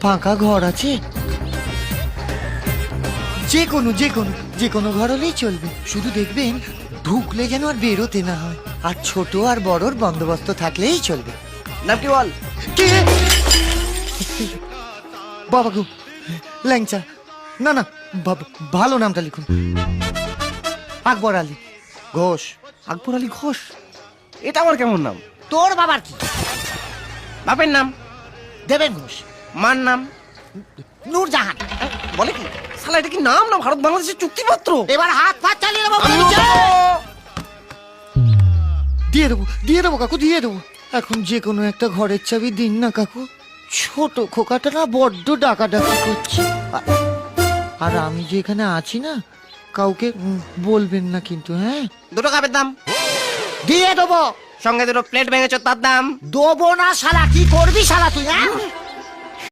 ফাঁকা ঘর আছে? যে কোনো ঘর হলেই চলবে, শুধু দেখবেন ঢুকলে যেন আর বেরোতে না হয়, আর ছোট আর বড়র বন্দোবস্ত থাকলেই চলবে। নাম কি বল? কে? বাবা গো, ল্যাংচা। না না, ভালো নামটা লিখুন। আকবর আলী ঘোষ। আকবর আলী ঘোষ? এটা আমার কেমন নাম? তোর বাবার কি? বাপের নাম? দেবেন ঘোষ। মার নাম? নূরজাহান। বলে কি শালা, এটা কি নাম না ভারত বাংলাদেশের চুক্তিপত্র? এবার হাত পা চালিয়ে দেবো। দিয়ে দেবো কাকু, দিয়ে দেবো। এখন যে কোনো একটা ঘরের চাবি দিন না কাকু। ছোট খোকাটা না বড্ড ডাকাডাকি করছে। আর আমি যে এখানে আছি না, কাউকে বলবেন না কিন্তু, হ্যাঁ? দুটো কাপের দাম দিয়ে দেবো। সঙ্গে দুটো প্লেট ভেঙেছ, তার দাম। দেবো না শালা, কি করবি শালা তুই, হ্যাঁ?